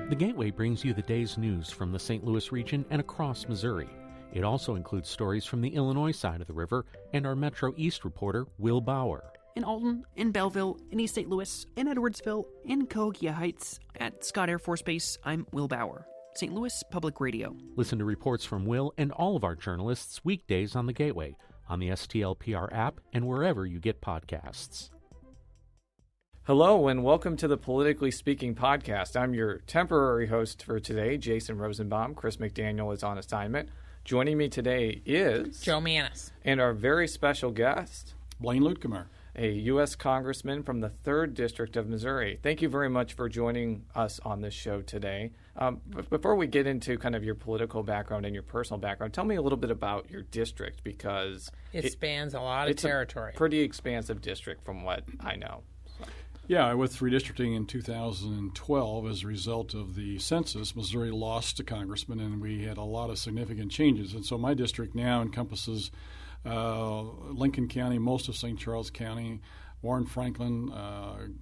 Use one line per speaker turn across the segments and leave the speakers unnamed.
The Gateway brings you the day's news from the St. Louis region and across Missouri. It also includes stories from the Illinois side of the river and our Metro East reporter, Will Bauer.
In Alton, in Belleville, in East St. Louis, in Edwardsville, in Cahokia Heights, at Scott Air Force Base, I'm Will Bauer. St. Louis Public Radio.
Listen to reports from Will and all of our journalists weekdays on The Gateway, on the STLPR app, and wherever you get podcasts.
Hello and welcome to the Politically Speaking podcast. I'm your temporary host for today, Jason Rosenbaum. Chris McDaniel is on assignment. Joining me today is
Joe Manis.
And our very special guest,
Blaine Luetkemeyer,
a U.S. Congressman from the 3rd District of Missouri. Thank you very much for joining us on this show today. Before we get into kind of your political background and your personal background, tell me a little bit about your district because
it spans a lot of territory.
It's a pretty expansive district from what I know.
Yeah, with redistricting in 2012 as a result of the census, Missouri lost a congressman, and we had a lot of significant changes. And so my district now encompasses Lincoln County, most of St. Charles County. Warren Franklin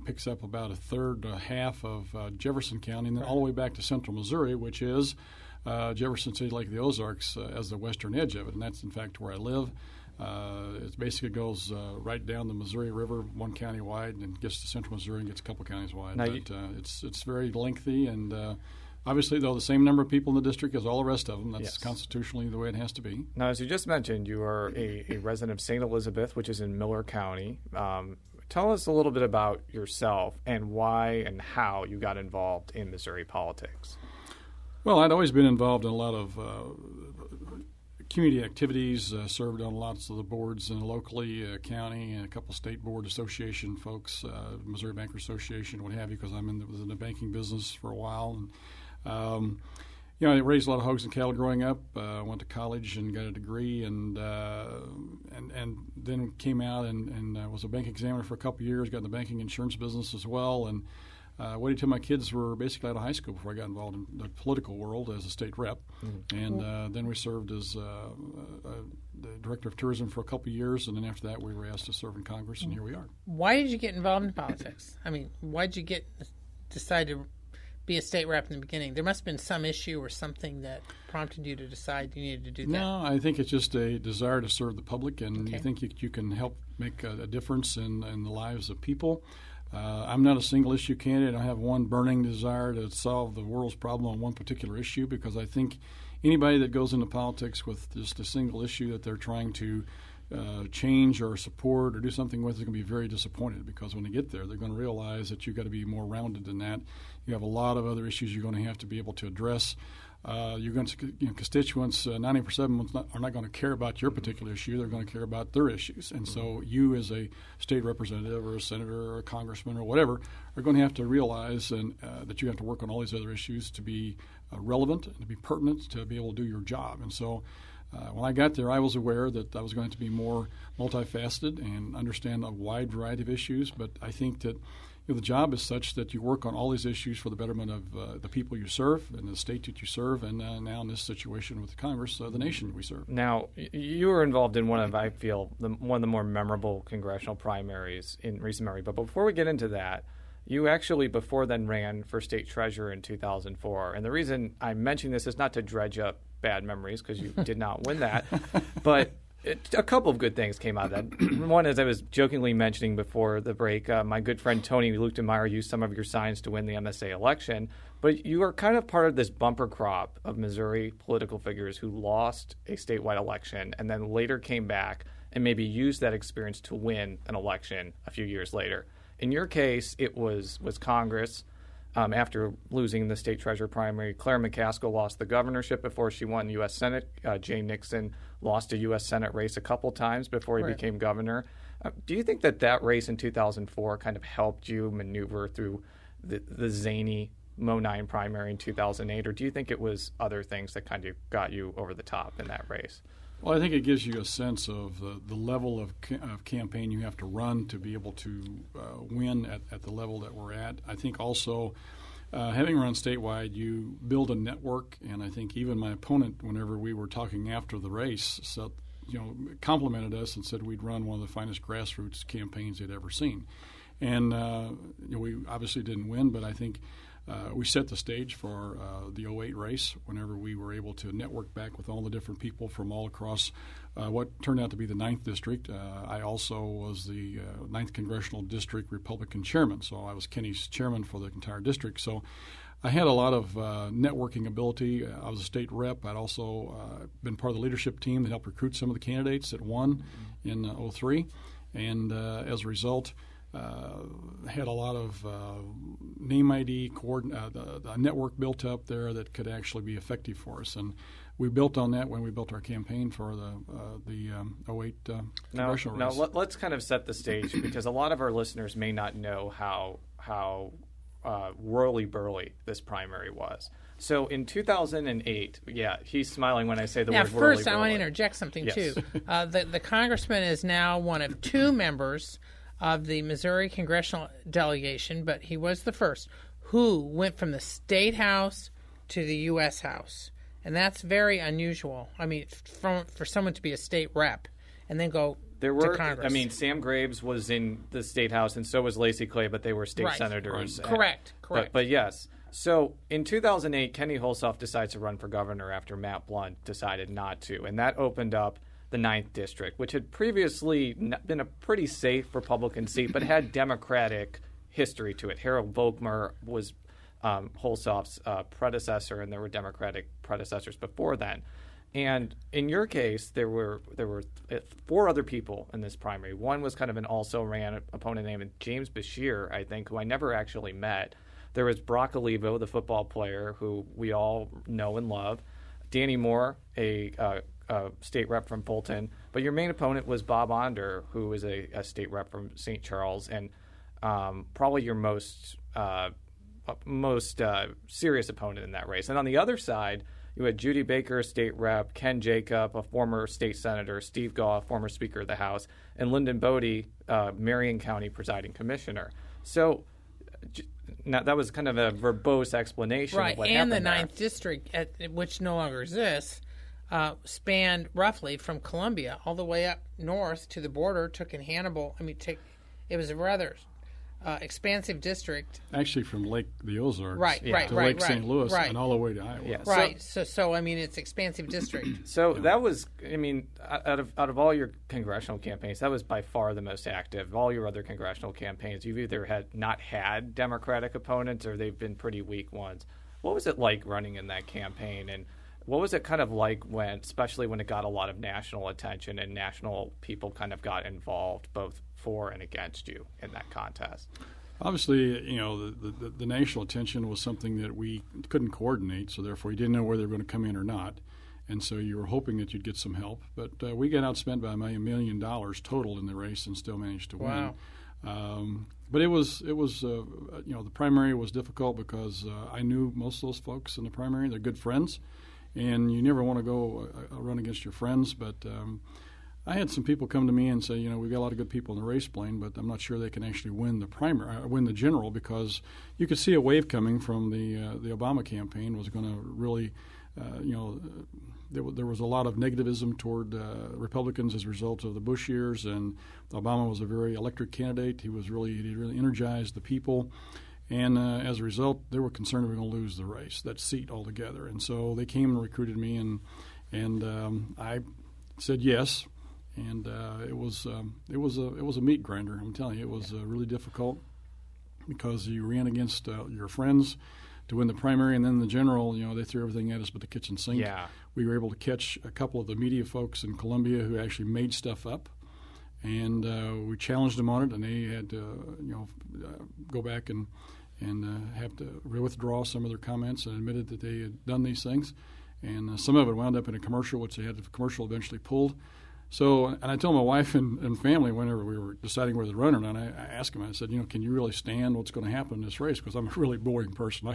picks up about a third, half of Jefferson County, and then all the way back to central Missouri, which is Jefferson City, like the Ozarks, as the western edge of it. And that's, in fact, where I live. It basically goes right down the Missouri River, one county wide, and gets to central Missouri and gets a couple counties wide. But it's very lengthy, and obviously, though, the same number of people in the district as all the rest of them. That's constitutionally the way it has to be.
Now, as you just mentioned, you are a resident of St. Elizabeth, which is in Miller County. Tell us a little bit about yourself and why and how you got involved in Missouri politics.
Well, I'd always been involved in a lot of community activities, served on lots of the boards in locally, county, and a couple state board association folks, Missouri Bankers Association, what have you, because was in the banking business for a while. And, I raised a lot of hogs and cattle growing up. Went to college and got a degree, and then came out and was a bank examiner for a couple of years. Got in the banking insurance business as well, and waited till my kids were basically out of high school before I got involved in the political world as a state rep. Mm-hmm. And then we served as the director of tourism for a couple of years, and then after that we were asked to serve in Congress, and here we are.
Why did you get involved in politics? I mean, why did you decide to be a state rep in the beginning? There must have been some issue or something that prompted you to decide you needed to do that.
No, I think it's just a desire to serve the public, and you think you can help make a difference in the lives of people. I'm not a single-issue candidate. I have one burning desire to solve the world's problem on one particular issue, because I think anybody that goes into politics with just a single issue that they're trying to change or support or do something with is going to be very disappointed, because when they get there, they're going to realize that you've got to be more rounded than that. You have a lot of other issues you're going to have to be able to address. You're going to, constituents, 90% of them are not going to care about your particular issue. They're going to care about their issues. And so you as a state representative or a senator or a congressman or whatever are going to have to realize that you have to work on all these other issues to be relevant and to be pertinent to be able to do your job. And so when I got there, I was aware that I was going to be more multifaceted and understand a wide variety of issues. But I think that the job is such that you work on all these issues for the betterment of the people you serve and the state that you serve, and now in this situation with the Congress, the nation we serve.
Now, you were involved in one of the more memorable congressional primaries in recent memory. But before we get into that, you actually before then ran for state treasurer in 2004. And the reason I mention this is not to dredge up bad memories, because you did not win that, but a couple of good things came out of that. One, as I was jokingly mentioning before the break, my good friend Tony Luetkemeyer used some of your signs to win the MSA election. But you are kind of part of this bumper crop of Missouri political figures who lost a statewide election and then later came back and maybe used that experience to win an election a few years later. In your case, it was Congress. After losing the state treasurer primary, Claire McCaskill lost the governorship before she won U.S. Senate. Jay Nixon lost a U.S. Senate race a couple times before he became governor. Do you think that race in 2004 kind of helped you maneuver through the zany Mo 9 primary in 2008, or do you think it was other things that kind of got you over the top in that race?
Well, I think it gives you a sense of the level of campaign you have to run to be able to win at the level that we're at. I think also having run statewide, you build a network, and I think even my opponent, whenever we were talking after the race, complimented us and said we'd run one of the finest grassroots campaigns they'd ever seen. And we obviously didn't win, but I think we set the stage for the 08 race whenever we were able to network back with all the different people from all across what turned out to be the 9th District. I also was the 9th Congressional District Republican chairman, so I was Kenny's chairman for the entire district. So I had a lot of networking ability. I was a state rep. I'd also been part of the leadership team that helped recruit some of the candidates that won in 03. And as a result, had a lot of name ID, the network built up there that could actually be effective for us. And we built on that when we built our campaign for the 08 congressional race.
Now, let's kind of set the stage because a lot of our listeners may not know how whirly-burly this primary was. So in 2008, he's smiling when I say the word whirly-burly.
Now, first, I want to interject something, too. The congressman is now one of two members of the Missouri congressional delegation, but he was the first, who went from the State House to the U.S. House. And that's very unusual. I mean, for someone to be a state rep and then go to Congress.
I mean, Sam Graves was in the State House, and so was Lacey Clay, but they were state senators.
Correct.
But yes. So in 2008, Kenny Hulshoff decides to run for governor after Matt Blunt decided not to. And that opened up the 9th District, which had previously been a pretty safe Republican seat, but had Democratic history to it. Harold Volkmer was Hulshoff's predecessor, and there were Democratic predecessors before then. And in your case, there were 4 other people in this primary. One was kind of an also-ran opponent named James Bashir, I think, who I never actually met. There was Brock Olivo, the football player, who we all know and love. Danny Moore, a state rep from Fulton. But your main opponent was Bob Onder, who was a state rep from St. Charles, and probably your most serious opponent in that race. And on the other side, you had Judy Baker, state rep, Ken Jacob, a former state senator, Steve Goff, former Speaker of the House, and Lyndon Bodie, Marion County presiding commissioner. So now that was kind of a verbose explanation of what happened
and the
there.
9th District, which no longer exists, spanned roughly from Columbia all the way up north to the border, took in Hannibal. It was a rather expansive district.
Actually, from the Ozarks to
right,
Lake St. Louis and all the way to Iowa.
Yeah.
Right. So it's expansive district.
So that was, out of all your congressional campaigns, that was by far the most active. All your other congressional campaigns, you've either not had Democratic opponents or they've been pretty weak ones. What was it like running in that campaign, and what was it kind of like especially when it got a lot of national attention and national people kind of got involved, both for and against you in that contest?
Obviously, the national attention was something that we couldn't coordinate, so therefore you didn't know whether they were going to come in or not. And so you were hoping that you'd get some help. But we got outspent by $1 million total in the race and still managed to win. But it was the primary was difficult because I knew most of those folks in the primary. They're good friends, and you never want to go run against your friends. But I had some people come to me and say, we've got a lot of good people in the race, Blaine, but I'm not sure they can actually win the primary, win the general, because you could see a wave coming from the Obama campaign was going to really, there was a lot of negativism toward Republicans as a result of the Bush years, and Obama was a very electric candidate. He really energized the people, and as a result, they were concerned we were going to lose the race, that seat altogether. And so they came and recruited me, and I said yes. And it was a meat grinder. I'm telling you, it was really difficult because you ran against your friends to win the primary, and then the general. They threw everything at us but the kitchen sink.
Yeah.
We were able to catch a couple of the media folks in Columbia who actually made stuff up, and we challenged them on it, and they had to go back and have to withdraw some of their comments and admitted that they had done these things, and some of it wound up in a commercial, which they had the commercial eventually pulled. So, and I told my wife and family whenever we were deciding whether to run or not, I asked them, I said, can you really stand what's going to happen in this race? Because I'm a really boring person.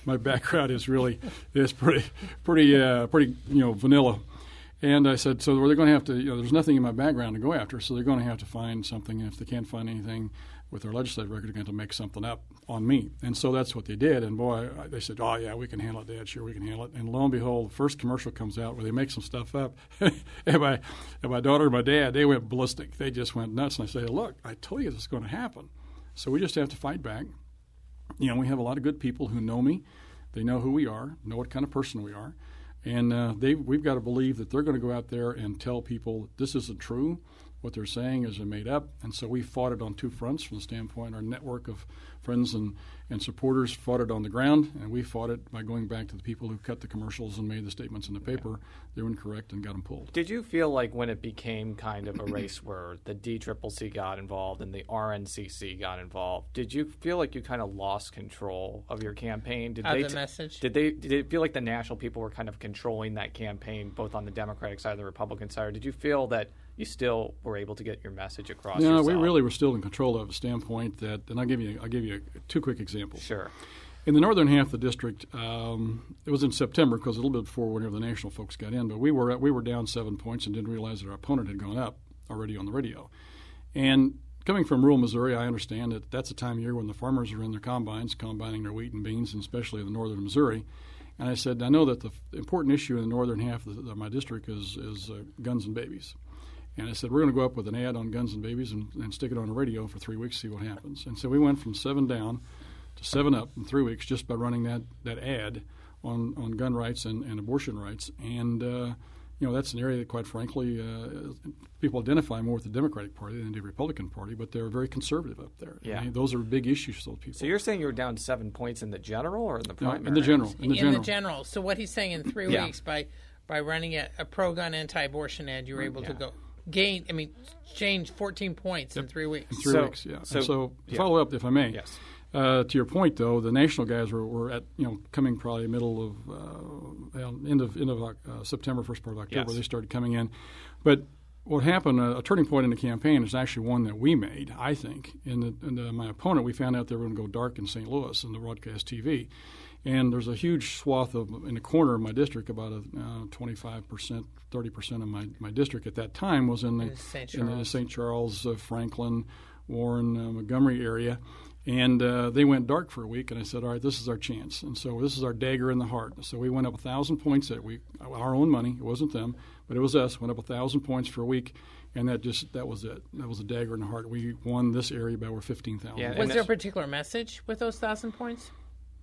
My background is pretty vanilla. And I said, so they're going to have to, there's nothing in my background to go after, so they're going to have to find something. And if they can't find anything with their legislative record, they're going to have to make something up on me. And so that's what they did. And boy, they said, oh, yeah, we can handle it, Dad. Sure, we can handle it. And lo and behold, the first commercial comes out where they make some stuff up. and my daughter and my dad, they went ballistic. They just went nuts. And I said, look, I told you this was going to happen. So we just have to fight back. You know, we have a lot of good people who know me. They know who we are, know what kind of person we are. And we've got to believe that they're going to go out there and tell people this isn't true. What they're saying is made up. And so we fought it on two fronts from the standpoint. Our network of friends and supporters fought it on the ground, and we fought it by going back to the people who cut the commercials and made the statements in the paper. They were incorrect and got them pulled.
Did you feel like when it became kind of a race where the DCCC got involved and the RNCC got involved, did you feel like you kind of lost control of your campaign? Did
the message?
Did it feel like the national people were kind of controlling that campaign, both on the Democratic side and the Republican side? Or did you feel that you still were able to get your message across?
No, we really were still in control of a standpoint that, and I'll give you two quick examples.
Sure.
In the northern half of the district, it was in September because a little bit before whenever the national folks got in, but we were down 7 points and didn't realize that our opponent had gone up already on the radio. And coming from rural Missouri, I understand that that's a time of year when the farmers are in their combines, combining their wheat and beans, and especially in the northern Missouri. And I said, I know that the important issue in the northern half of my district is guns and babies. And I said, we're going to go up with an ad on guns and babies and stick it on the radio for 3 weeks, see what happens. And so we went from 7 down to 7 up in 3 weeks just by running that ad on gun rights and abortion rights. And, that's an area that, quite frankly, people identify more with the Democratic Party than the Republican Party, but they're very conservative up there.
Yeah.
And those are big issues for those people.
So you're saying you were down 7 points in the general or in the primary?
No, in the general.
In the general. So what he's saying in 3 weeks, by running a pro-gun, anti-abortion ad, you were able to change 14 points in 3 weeks.
In 3 weeks, yeah. So to follow up, if I may.
Yes.
To your point, though, the national guys were at coming probably middle of end of September, first part of October.
Yes.
They started coming in, but what happened? A turning point in the campaign is actually one that we made. I think in my opponent, we found out they were going to go dark in St. Louis in the broadcast TV, and there's a huge swath in the corner of my district, about 25%, 30% of my district at that time was in the St. Charles, Franklin, Warren, Montgomery area. And they went dark for a week, and I said, all right, this is our chance. And so this is our dagger in the heart. So we went up 1,000 points that week, our own money. It wasn't them, but it was us. Went up 1,000 points for a week, and that was it. That was a dagger in the heart. We won this area by over 15,000.
Yeah, was there a particular message with those 1,000 points?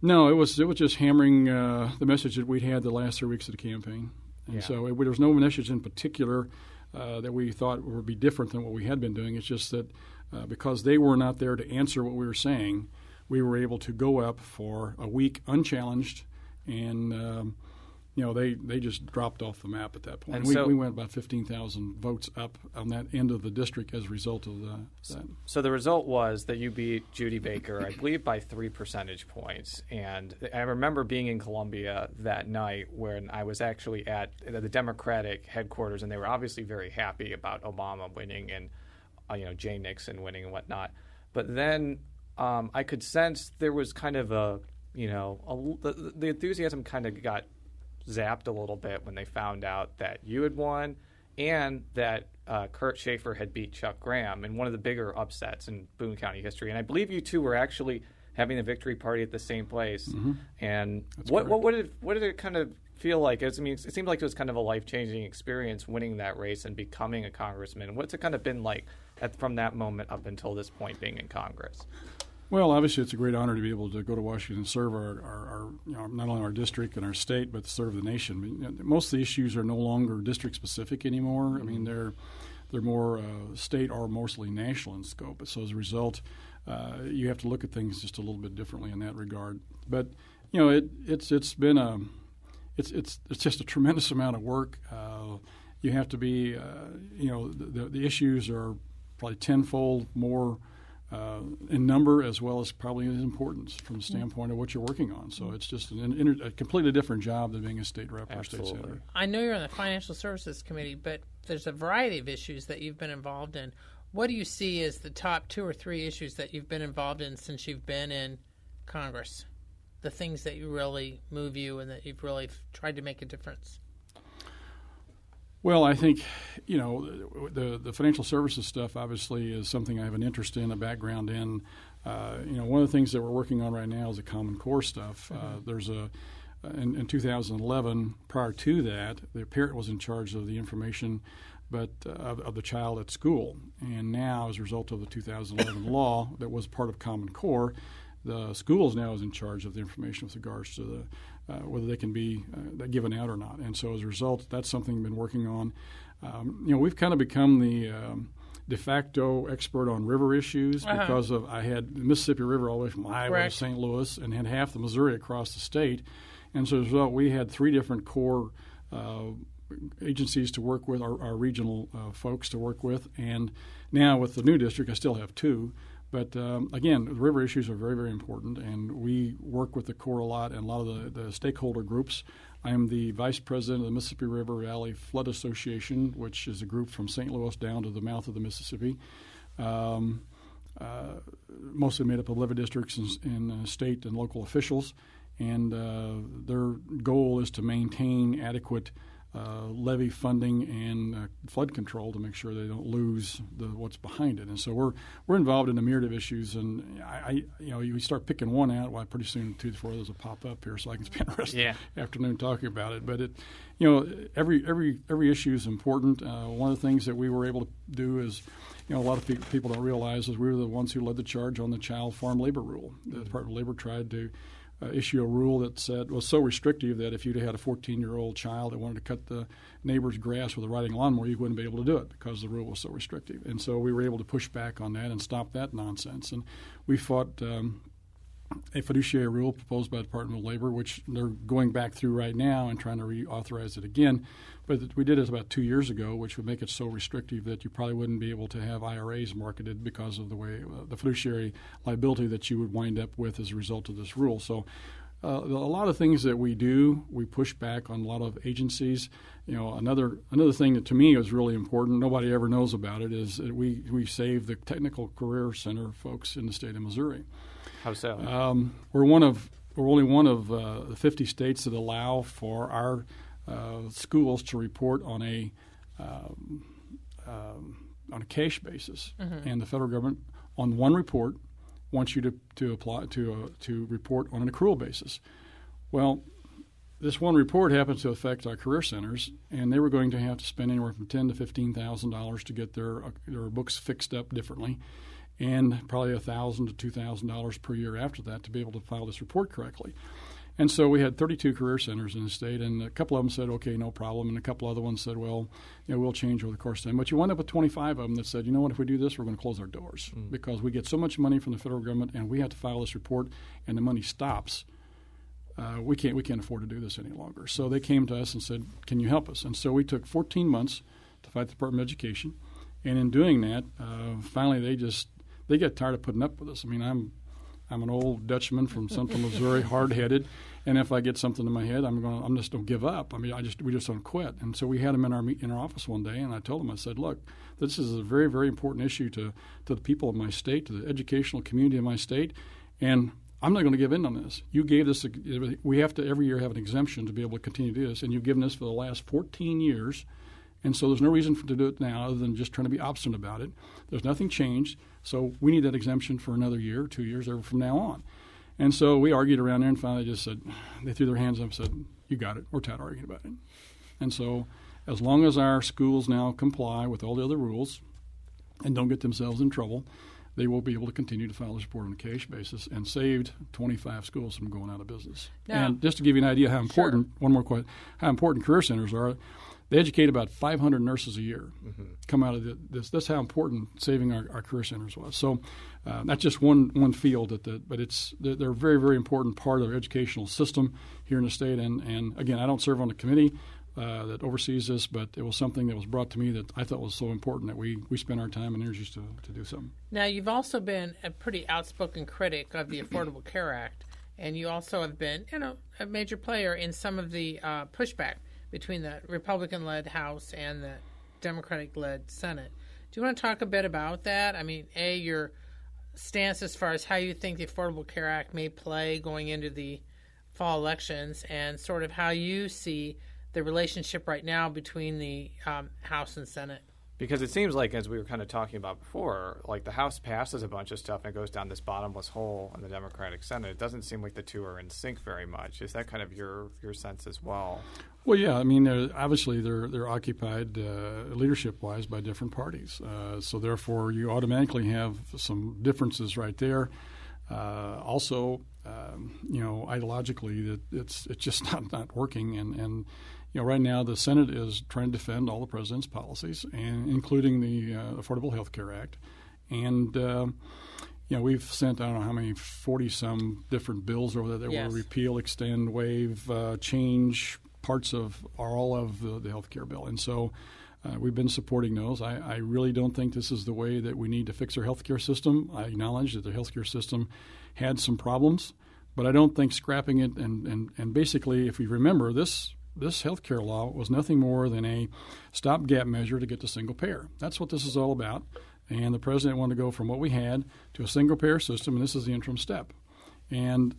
No, it was just hammering the message that we'd had the last 3 weeks of the campaign. And so there was no message in particular that we thought would be different than what we had been doing. It's just that because they were not there to answer what we were saying, we were able to go up for a week unchallenged, and they just dropped off the map at that point. And we went about 15,000 votes up on that end of the district as a result of that.
So the result was that you beat Judy Baker, I believe, by 3 percentage points. And I remember being in Columbia that night when I was actually at the Democratic headquarters, and they were obviously very happy about Obama winning and Jay Nixon winning and whatnot. But then I could sense there was kind of the enthusiasm kind of got zapped a little bit when they found out that you had won and that Kurt Schaefer had beat Chuck Graham in one of the bigger upsets in Boone County history. And I believe you two were actually having a victory party at the same place.
Mm-hmm.
And what did it kind of feel like? It seemed like it was kind of a life-changing experience winning that race and becoming a congressman. What's it kind of been like from that moment up until this point being in Congress?
Well, obviously, it's a great honor to be able to go to Washington and serve our not only our district and our state, but serve the nation. Most of the issues are no longer district specific anymore. Mm-hmm. I mean, they're more state or mostly national in scope. So as a result, you have to look at things just a little bit differently in that regard. But it's just a tremendous amount of work. You have to be the issues are probably tenfold more in number as well as probably in importance from the standpoint of what you're working on. So it's just a completely different job than being a state rep or a state senator.
I know you're on the Financial Services Committee, but there's a variety of issues that you've been involved in. What do you see as the top 2 or 3 issues that you've been involved in since you've been in Congress? The things that you really move you and that you've really tried to make a difference?
Well, I think, the financial services stuff obviously is something I have an interest in, a background in. One of the things that we're working on right now is the Common Core stuff. Mm-hmm. There's in 2011, prior to that, the parent was in charge of the information but of the child at school. And now, as a result of the 2011 law that was part of Common Core, the schools now is in charge of the information with regards to whether they can be given out or not. And so as a result, that's something we've been working on. We've kind of become the de facto expert on river issues because I had the Mississippi River all the way from Iowa to St. Louis and had half the Missouri across the state. And so as a result, we had 3 different core agencies to work with, our regional folks to work with. And now with the new district, I still have 2. But again, the river issues are very, very important, and we work with the Corps a lot and a lot of the stakeholder groups. I am the vice president of the Mississippi River Valley Flood Association, which is a group from St. Louis down to the mouth of the Mississippi, mostly made up of levee districts and state and local officials. And their goal is to maintain adequate levee funding and flood control to make sure they don't lose what's behind it. And so we're involved in a myriad of issues. And you start picking one out, well, pretty soon 2 to 4 others will pop up here, so I can spend the rest of the afternoon talking about it. But every issue is important. One of the things that we were able to do is, a lot of people don't realize is we were the ones who led the charge on the child farm labor rule. The Department of Labor tried to issue a rule that said was so restrictive that if you'd had a 14-year-old child that wanted to cut the neighbor's grass with a riding lawnmower, you wouldn't be able to do it because the rule was so restrictive. And so we were able to push back on that and stop that nonsense. And we fought a fiduciary rule proposed by the Department of Labor, which they're going back through right now and trying to reauthorize it again. But we did it about 2 years ago, which would make it so restrictive that you probably wouldn't be able to have IRAs marketed because of the way the fiduciary liability that you would wind up with as a result of this rule. So a lot of things that we do, we push back on a lot of agencies. Another thing that to me is really important, nobody ever knows about it, is that we save the Technical Career Center folks in the state of Missouri.
How so?
We're only one of the 50 states that allow for our schools to report on a cash basis, and the federal government on one report wants you to apply to report on an accrual basis. Well, this one report happens to affect our career centers, and they were going to have to spend anywhere from $10,000 to $15,000 to get their books fixed up differently, and probably $1,000 to $2,000 per year after that to be able to file this report correctly. And so we had 32 career centers in the state, and a couple of them said, okay, no problem, and a couple other ones said, well, we'll change over the course of time. But you wind up with 25 of them that said, you know what, if we do this, we're going to close our doors because we get so much money from the federal government, and we have to file this report, and the money stops. We can't afford to do this any longer. So they came to us and said, can you help us? And so we took 14 months to fight the Department of Education, and in doing that, finally they got tired of putting up with us. I mean, I'm an old Dutchman from central Missouri, hard-headed, and if I get something in my head, I'm just don't give up. I mean, we just don't quit. And so we had them in our office one day, and I told them, I said, look, this is a very, very important issue to the people of my state, to the educational community of my state, and I'm not going to give in on this. You gave this. We have to every year have an exemption to be able to continue to do this, and you've given this for the last 14 years. And so there's no reason to do it now other than just trying to be obstinate about it. There's nothing changed, so we need that exemption for another year, 2 years, ever from now on. And so we argued around there and finally just said, they threw their hands up and said, you got it. We're tired of arguing about it. And so as long as our schools now comply with all the other rules and don't get themselves in trouble, they will be able to continue to file this report on a cash basis and saved 25 schools from going out of business. Now, and just to give you an idea how important, one more question, how important career centers are, they educate about 500 nurses a year come out of this. That's how important saving our career centers was. So that's just one field, but they're a very, very important part of our educational system here in the state. And again, I don't serve on the committee that oversees this, but it was something that was brought to me that I thought was so important that we spend our time and energies to do something.
Now, you've also been a pretty outspoken critic of the Affordable Care Act, and you also have been a major player in some of the pushback between the Republican-led House and the Democratic-led Senate. Do you want to talk a bit about that? I mean, your stance as far as how you think the Affordable Care Act may play going into the fall elections, and sort of how you see the relationship right now between the House and Senate.
Because it seems like, as we were kind of talking about before, like the House passes a bunch of stuff and it goes down this bottomless hole in the Democratic Senate. It doesn't seem like the two are in sync very much. Is that kind of your sense as well?
Well, yeah. I mean, obviously they're occupied leadership-wise by different parties. So therefore, you automatically have some differences right there. Also, ideologically, that it's just not working. And right now the Senate is trying to defend all the president's policies, and including the Affordable Health Care Act. And we've sent, I don't know how many, 40-some different bills over there that will repeal, extend, waive, change parts of all of the health care bill. And so we've been supporting those. I really don't think this is the way that we need to fix our health care system. I acknowledge that the health care system had some problems, but I don't think scrapping it and basically, if we remember, this health care law was nothing more than a stopgap measure to get to single payer. That's what this is all about. And the president wanted to go from what we had to a single payer system, and this is the interim step. And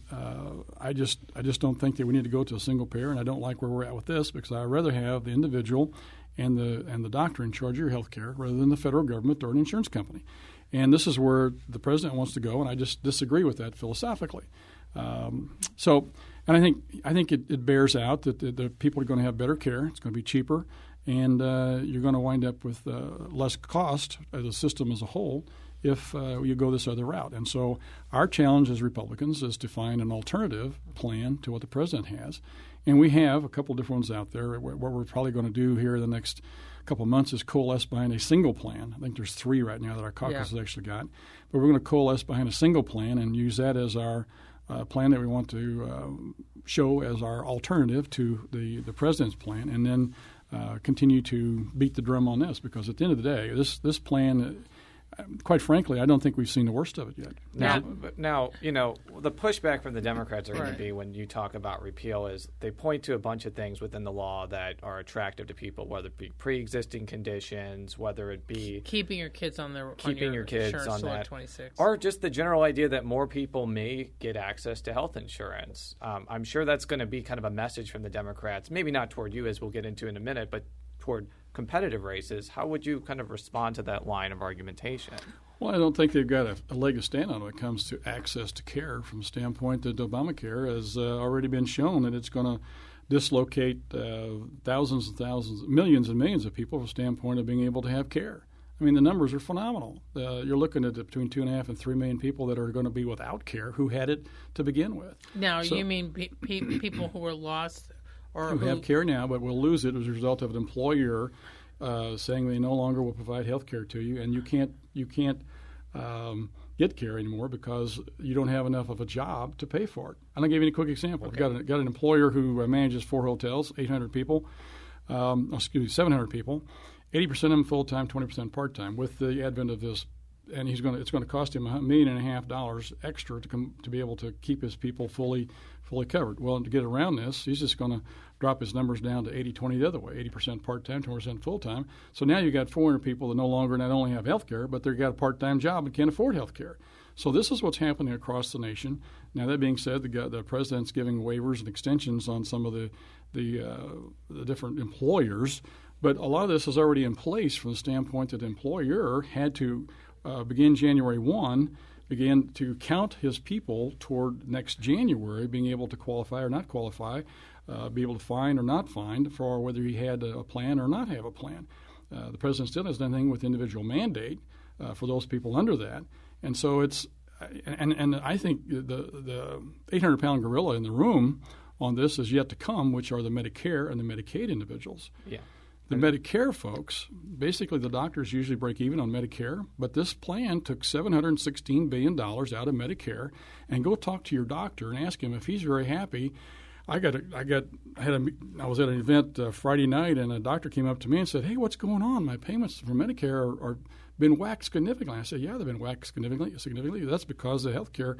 I just don't think that we need to go to a single payer, and I don't like where we're at with this, because I'd rather have the individual and the doctor in charge of your health care rather than the federal government or an insurance company. And this is where the president wants to go, and I just disagree with that philosophically. And I think it bears out that the people are going to have better care. It's going to be cheaper, and you're going to wind up with less cost as a system as a whole if you go this other route. And so our challenge as Republicans is to find an alternative plan to what the president has. And we have a couple different ones out there. What we're probably going to do here in the next couple of months is coalesce behind a single plan. I think there's 3 right now that our caucus has actually got. But we're going to coalesce behind a single plan and use that as our plan that we want to show as our alternative to the president's plan, and then continue to beat the drum on this, because at the end of the day, this plan, quite frankly, I don't think we've seen the worst of it yet.
Now, the pushback from the Democrats are going to be, when you talk about repeal, is they point to a bunch of things within the law that are attractive to people, whether it be pre-existing conditions, whether it be
keeping your kids on their
kids on that,
26,
or just the general idea that more people may get access to health insurance. I'm sure that's going to be kind of a message from the Democrats, maybe not toward you, as we'll get into in a minute, but toward competitive races. How would you kind of respond to that line of argumentation?
Well, I don't think they've got a leg to stand on when it comes to access to care, from the standpoint that Obamacare has already been shown that it's going to dislocate thousands and thousands, millions and millions of people from the standpoint of being able to have care. I mean, the numbers are phenomenal. You're looking at between 2.5 and 3 million people that are going to be without care who had it to begin with.
Now, you mean people who were lost or
who have care now, but will lose it as a result of an employer saying they no longer will provide health care to you, and you can't get care anymore because you don't have enough of a job to pay for it. And I'll give you a quick example.
Okay.
I've got an employer who manages 4 hotels, 700 people. 80% of them full-time, 20% part-time. With the advent of this, and it's going to cost him $1.5 million extra to be able to keep his people fully covered. Well, to get around this, he's just going to drop his numbers down to 80-20 the other way, 80% part-time, 20% full-time. So now you've got 400 people that no longer not only have health care, but they've got a part-time job and can't afford health care. So this is what's happening across the nation. Now, that being said, the president's giving waivers and extensions on some of the different employers, but a lot of this is already in place from the standpoint that the employer had to begin January 1, began to count his people toward next January being able to qualify or not qualify, be able to find or not find for whether he had a plan or not have a plan. The president still has done anything with individual mandate for those people under that. And so it's and I think the 800-pound gorilla in the room on this is yet to come, which are the Medicare and the Medicaid individuals.
Yeah.
The Medicare folks, basically the doctors usually break even on Medicare, but this plan took $716 billion out of Medicare. And go talk to your doctor and ask him if he's very happy. I was at an event Friday night, and a doctor came up to me and said, "Hey, what's going on? My payments for Medicare are been whacked significantly." I said, "Yeah, they've been whacked significantly. That's because the health care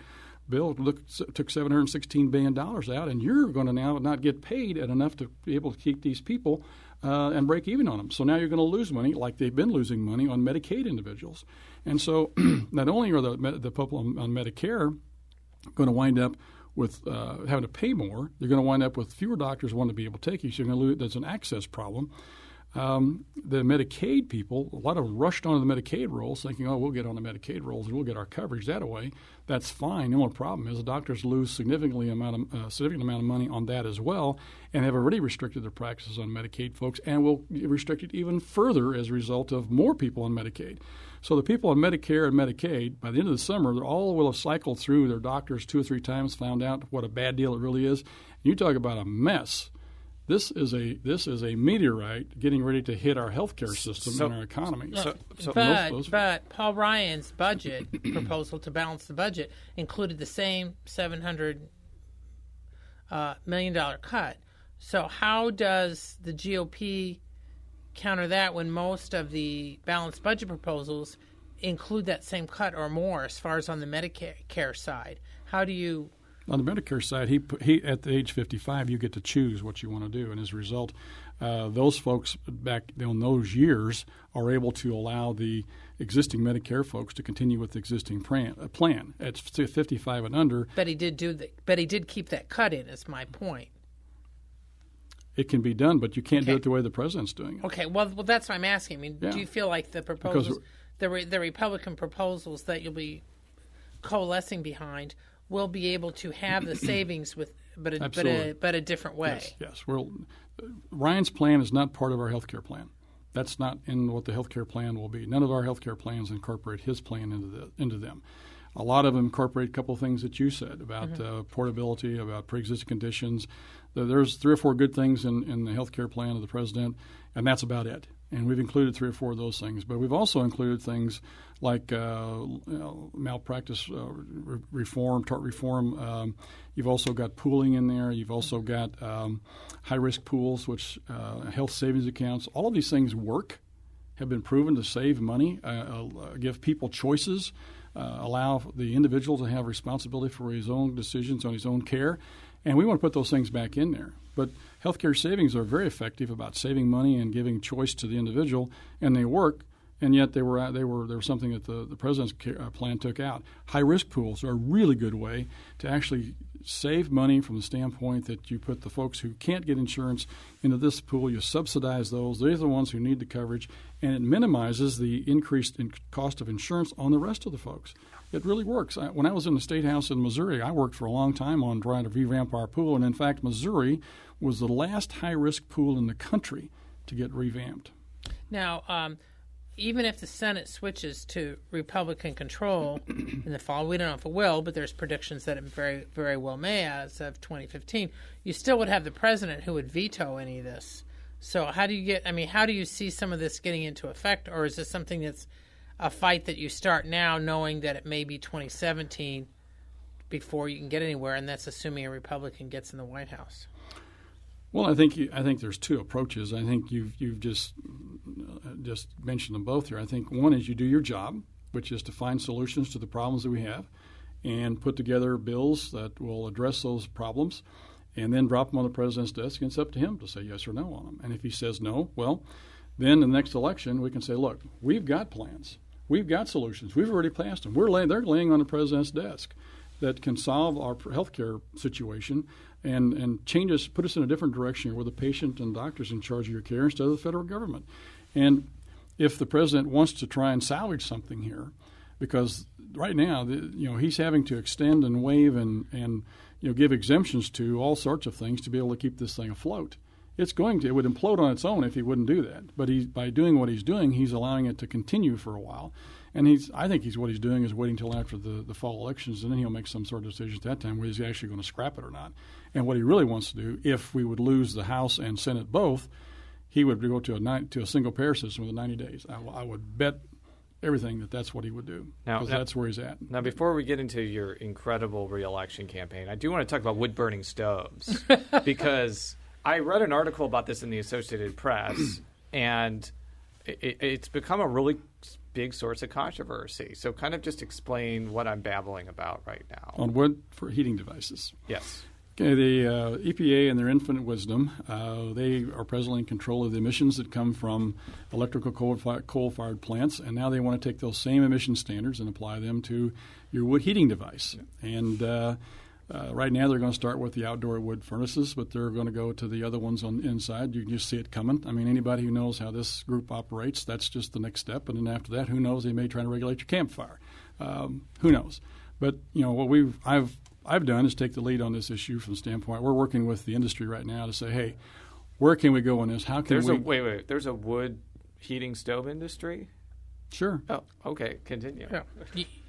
bill took $716 billion out, and you're going to now not get paid at enough to be able to keep these people and break even on them. So now you're going to lose money, like they've been losing money on Medicaid individuals." And so not only are the people on Medicare going to wind up with having to pay more, they're going to wind up with fewer doctors wanting to be able to take you. So you're going to lose. There's an access problem. The Medicaid people, a lot of them rushed onto the Medicaid rolls thinking, we'll get on the Medicaid rolls and we'll get our coverage that way. That's fine. The only problem is the doctors lose significant amount of money on that as well, and have already restricted their practices on Medicaid folks and will restrict it even further as a result of more people on Medicaid. So the people on Medicare and Medicaid, by the end of the summer, they all will have cycled through their doctors 2 or 3 times, found out what a bad deal it really is. You talk about a mess. This is a meteorite getting ready to hit our healthcare system and our economy.
But Paul Ryan's budget proposal to balance the budget included the same $700 million cut. So how does the GOP counter that when most of the balanced budget proposals include that same cut or more as far as on the Medicare side? How do you...
On the Medicare side, he at the age 55, you get to choose what you want to do, and as a result, those folks back in those years are able to allow the existing Medicare folks to continue with the existing plan. At 55 and under,
but he did keep that cut in. Is my point.
It can be done, but you can't do it the way the president's doing it.
Okay, well, that's what I'm asking. I mean, do you feel like the proposals, the Republican proposals that you'll be coalescing behind, will be able to have the savings but a different way?
Yes. Ryan's plan is not part of our health care plan. That's not in what the health care plan will be. None of our health care plans incorporate his plan into them. A lot of them incorporate a couple of things that you said about portability, about pre-existing conditions. There's 3 or 4 good things in the health care plan of the president, and that's about it. And we've included 3 or 4 of those things. But we've also included things like malpractice reform, tort reform. You've also got pooling in there. You've also got high-risk pools, which health savings accounts. All of these things work, have been proven to save money, give people choices, allow the individual to have responsibility for his own decisions on his own care. And we want to put those things back in there. But healthcare savings are very effective about saving money and giving choice to the individual, and they work. And yet they were something that the president's plan took out. High-risk pools are a really good way to actually save money from the standpoint that you put the folks who can't get insurance into this pool. You subsidize those. They're the ones who need the coverage, and it minimizes the increased cost of insurance on the rest of the folks. It really works. When I was in the State House in Missouri, I worked for a long time on trying to revamp our pool, and in fact, Missouri was the last high-risk pool in the country to get revamped.
Now, even if the Senate switches to Republican control in the fall, we don't know if it will, but there's predictions that it very, very well may as of 2015, you still would have the president who would veto any of this. So how do you see some of this getting into effect, or is this something that's a fight that you start now knowing that it may be 2017 before you can get anywhere, and that's assuming a Republican gets in the White House?
Well, I think there's 2 approaches. I think you've just mentioned them both here. I think one is you do your job, which is to find solutions to the problems that we have, and put together bills that will address those problems, and then drop them on the president's desk, and it's up to him to say yes or no on them. And if he says no, well, then in the next election we can say, look, we've got plans, we've got solutions, we've already passed them. They're laying on the president's desk that can solve our health care situation and change us, put us in a different direction where the patient and doctor's in charge of your care instead of the federal government. And if the president wants to try and salvage something here, because right now, he's having to extend and waive and give exemptions to all sorts of things to be able to keep this thing afloat. It would implode on its own if he wouldn't do that. But by doing what he's doing, he's allowing it to continue for a while. And I think what he's doing is waiting until after the fall elections, and then he'll make some sort of decision at that time whether he's actually going to scrap it or not. And what he really wants to do, if we would lose the House and Senate both, he would go to a single-payer system within 90 days. I would bet everything that's what he would do, because that's where he's at.
Now, before we get into your incredible re-election campaign, I do want to talk about wood-burning stoves, because I read an article about this in the Associated Press, and it's become a really big source of controversy. So kind of just explain what I'm babbling about right now.
On wood for heating devices.
Yes.
Okay, the EPA, in their infinite wisdom, they are presently in control of the emissions that come from electrical coal-fired plants, and now they want to take those same emission standards and apply them to your wood heating device. And Right now, they're going to start with the outdoor wood furnaces, but they're going to go to the other ones on the inside. You can just see it coming. I mean, anybody who knows how this group operates, that's just the next step. And then after that, who knows? They may try to regulate your campfire. Who knows? But what I've done is take the lead on this issue from the standpoint we're working with the industry right now to say, hey, where can we go on this? How can
There's a wood heating stove industry?
Sure.
Oh, okay. Continue.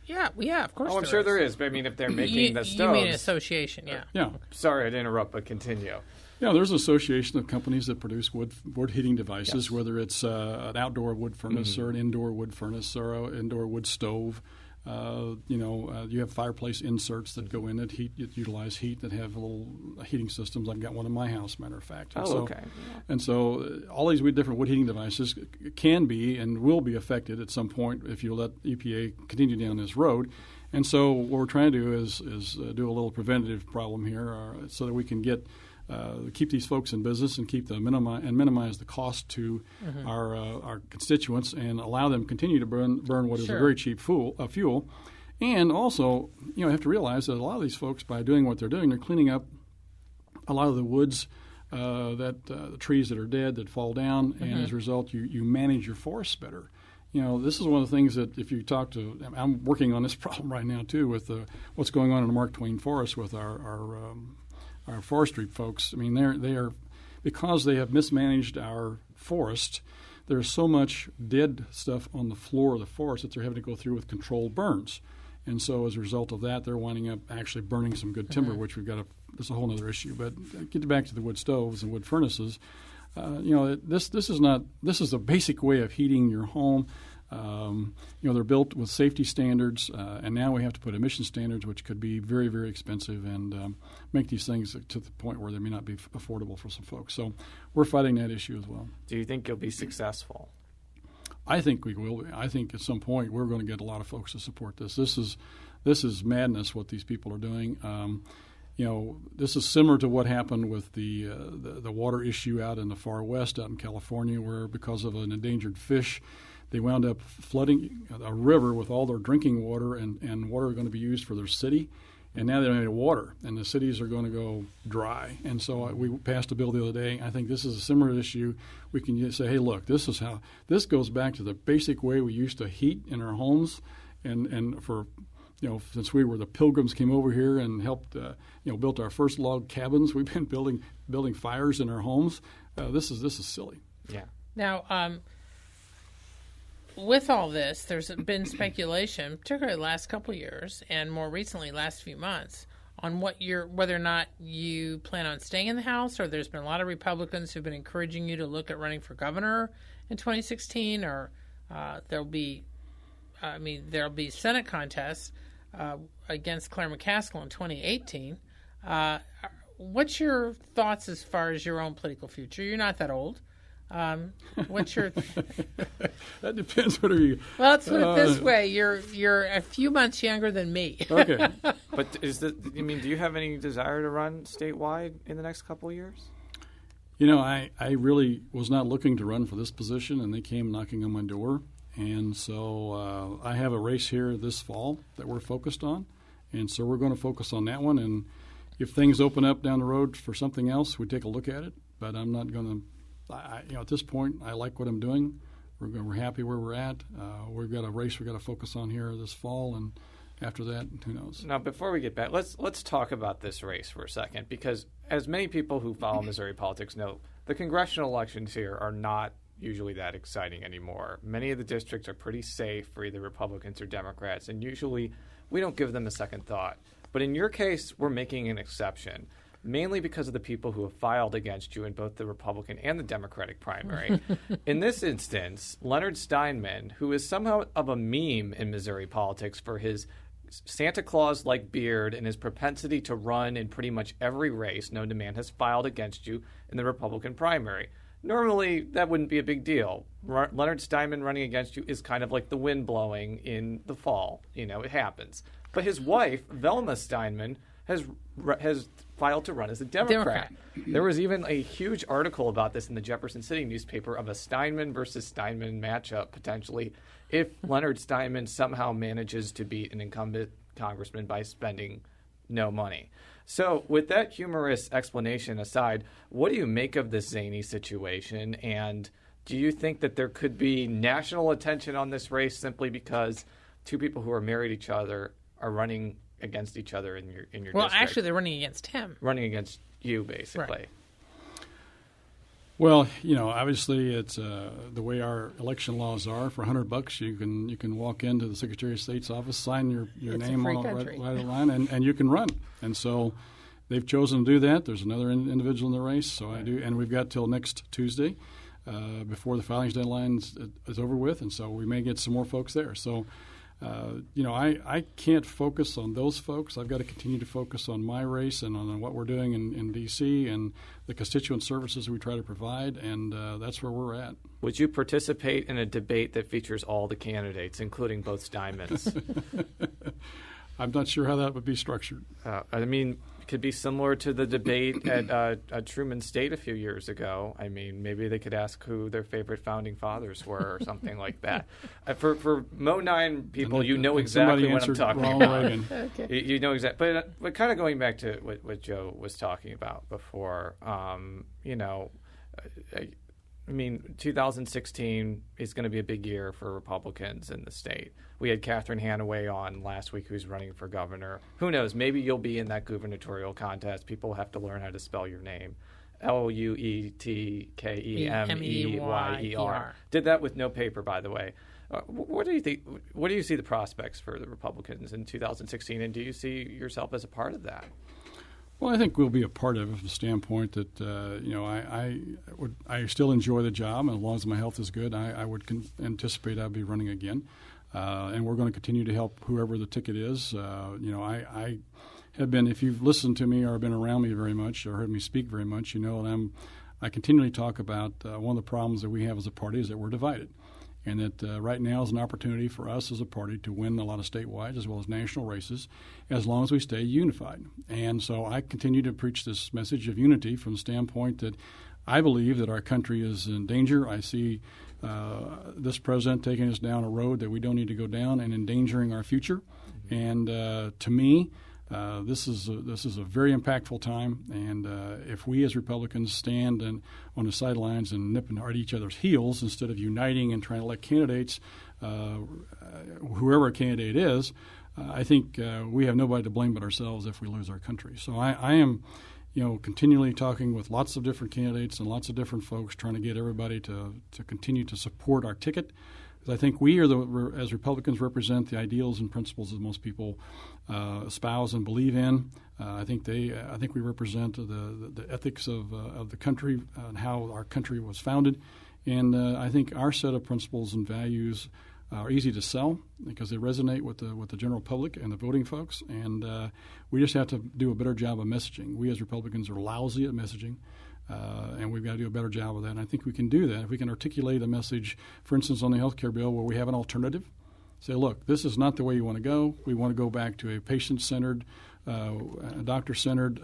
Yeah, of course.
Oh, I'm sure there is. But I mean, if they're making the stoves.
You mean an association, yeah.
Yeah.
Sorry to interrupt, but continue.
Yeah, there's an association of companies that produce wood heating devices,
yes.
whether it's an outdoor wood furnace or an indoor wood furnace or an indoor wood stove. You have fireplace inserts that go in it, utilize heat that have little heating systems. I've got one in my house, matter of fact.
Okay. Yeah.
And so all these different wood heating devices can be and will be affected at some point if you let EPA continue down this road. And so what we're trying to do is do a little preventative problem here so that we can keep these folks in business and minimize the cost to our constituents and allow them to continue to burn what is a very cheap fuel. And also, you have to realize that a lot of these folks, by doing what they're doing, they're cleaning up a lot of the woods, the trees that are dead that fall down, and as a result, you manage your forests better. This is one of the things that if you talk to – I'm working on this problem right now too with what's going on in the Mark Twain Forest with our forestry folks. I mean, they are because they have mismanaged our forest. There's so much dead stuff on the floor of the forest that they're having to go through with controlled burns, and so as a result of that, they're winding up actually burning some good timber, which that's a whole other issue. But get back to the wood stoves and wood furnaces. This is a basic way of heating your home. They're built with safety standards, and now we have to put emission standards, which could be very, very expensive and make these things to the point where they may not be affordable for some folks. So we're fighting that issue as well.
Do you think you'll be successful?
I think we will be. I think at some point we're going to get a lot of folks to support this. This is madness what these people are doing. This is similar to what happened with the water issue out in the far west, out in California, where because of an endangered fish, they wound up flooding a river with all their drinking water and water going to be used for their city. And now they don't have any water, and the cities are going to go dry. And so we passed a bill the other day. I think this is a similar issue. We can just say, hey, look, this goes back to the basic way we used to heat in our homes, and for since the Pilgrims came over here and helped, built our first log cabins. We've been building fires in our homes. This is silly.
Yeah.
Now, with all this, there's been speculation, particularly the last couple of years, and more recently, last few months, on whether or not you plan on staying in the House, or there's been a lot of Republicans who've been encouraging you to look at running for governor in 2016, or there'll be Senate contests against Claire McCaskill in 2018. What's your thoughts as far as your own political future? You're not that old. What's your?
That depends. What are you?
Well, let's put it this way: you're a few months younger than me.
Okay.
But do you have any desire to run statewide in the next couple of years?
I really was not looking to run for this position, and they came knocking on my door. And so I have a race here this fall that we're focused on, and so we're going to focus on that one. And if things open up down the road for something else, we take a look at it. But I'm not going to. At this point, I like what I'm doing. We're happy where we're at. We've got a race we've got to focus on here this fall, and after that, who knows?
Now, before we get back, let's talk about this race for a second, because as many people who follow Missouri politics know, the congressional elections here are not usually that exciting anymore. Many of the districts are pretty safe for either Republicans or Democrats, and usually we don't give them a second thought. But in your case, we're making an exception, mainly because of the people who have filed against you in both the Republican and the Democratic primary. In this instance, Leonard Steinman, who is somewhat of a meme in Missouri politics for his Santa Claus-like beard and his propensity to run in pretty much every race known to man, has filed against you in the Republican primary. Normally, that wouldn't be a big deal. Leonard Steinman running against you is kind of like the wind blowing in the fall. It happens. But his wife, Velma Steinman, has filed to run as a Democrat. There was even a huge article about this in the Jefferson City newspaper of a Steinman versus Steinman matchup, potentially, if Leonard Steinman somehow manages to beat an incumbent congressman by spending no money. So with that humorous explanation aside, what do you make of this zany situation? And do you think that there could be national attention on this race simply because two people who are married to each other are running against each other in your district?
Well, actually, they're running against him.
Running against you, basically.
Right.
Well, obviously, it's the way our election laws are. For $100, you can walk into the Secretary of State's office, sign your name on the right line, and you can run. And so they've chosen to do that. There's another individual in the race, so I do, and we've got till next Tuesday before the filings deadline is over with, and so we may get some more folks there. So. I can't focus on those folks. I've got to continue to focus on my race and on what we're doing in D.C. and the constituent services we try to provide, and that's where we're at.
Would you participate in a debate that features all the candidates, including both Steinmans?
I'm not sure how that would be structured.
It could be similar to the debate at Truman State a few years ago. Maybe they could ask who their favorite founding fathers were or something like that. For Mo 9 people, you know exactly what I'm talking about.
Okay.
You know exactly. But kind of going back to what Joe was talking about before, 2016 is going to be a big year for Republicans in the state. We had Catherine Hanaway on last week, who's running for governor. Who knows? Maybe you'll be in that gubernatorial contest. People have to learn how to spell your name. Luetkemeyer. Did that with no paper, by the way. What do you think? What do you see the prospects for the Republicans in 2016, and do you see yourself as a part of that?
Well, I think we'll be a part of it from the standpoint that I still enjoy the job, and as long as my health is good, I would anticipate I'll be running again, and we're going to continue to help whoever the ticket is. I have been, if you've listened to me or been around me very much or heard me speak very much, you know that I continually talk about one of the problems that we have as a party is that we're divided. And that right now is an opportunity for us as a party to win a lot of statewide as well as national races as long as we stay unified. And so I continue to preach this message of unity from the standpoint that I believe that our country is in danger. I see this president taking us down a road that we don't need to go down and endangering our future. And to me, this is a very impactful time, and if we as Republicans stand on the sidelines and nip at each other's heels instead of uniting and trying to elect candidates, whoever a candidate is, I think we have nobody to blame but ourselves if we lose our country. So I am, continually talking with lots of different candidates and lots of different folks, trying to get everybody to continue to support our ticket. I think we as Republicans represent the ideals and principles that most people espouse and believe in. I think we represent the ethics of the country and how our country was founded. And I think our set of principles and values are easy to sell because they resonate with the general public and the voting folks. And we just have to do a better job of messaging. We as Republicans are lousy at messaging. And we've got to do a better job of that. And I think we can do that if we can articulate a message, for instance, on the health care bill where we have an alternative. Say, look, this is not the way you want to go. We want to go back to a patient-centered, doctor-centered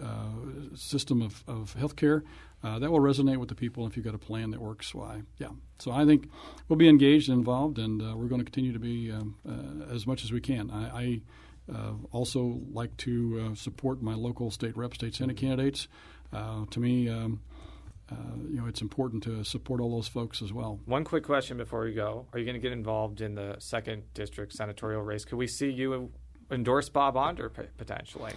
system of health care. That will resonate with the people if you've got a plan that works. So I think we'll be engaged and involved, and we're going to continue to be as much as we can. I also like to support my local state rep, state senate candidates. To me, it's important to support all those folks as well.
One quick question before we go. Are you going to get involved in the 2nd District senatorial race? Could we see you endorse Bob Onder potentially?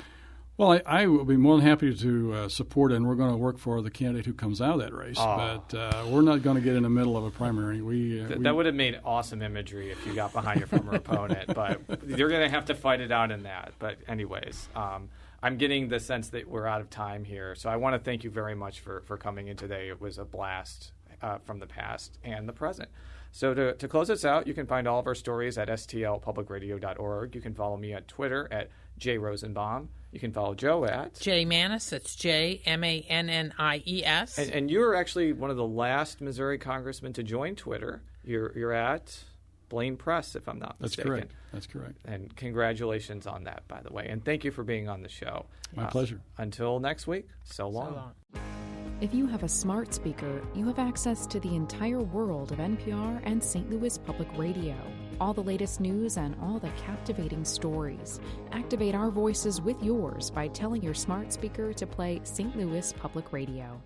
Well, I will be more than happy to support it, and we're going to work for the candidate who comes out of that race. But we're not going to get in the middle of a primary. That would have made awesome imagery if you got behind your former opponent, but you're going to have to fight it out in that. But anyways, I'm getting the sense that we're out of time here. So I want to thank you very much for coming in today. It was a blast from the past and the present. So to close us out, you can find all of our stories at stlpublicradio.org. You can follow me on Twitter at jrosenbaum. You can follow Joe at
J Mannis. That's JMANNIES.
And you're actually one of the last Missouri congressmen to join Twitter. You're at Blaine Press, if I'm not mistaken.
That's correct.
And congratulations on that, by the way. And thank you for being on the show.
My pleasure.
Until next week, so long.
So long.
If you have a smart speaker, you have access to the entire world of NPR and St. Louis Public Radio. All the latest news and all the captivating stories. Activate our voices with yours by telling your smart speaker to play St. Louis Public Radio.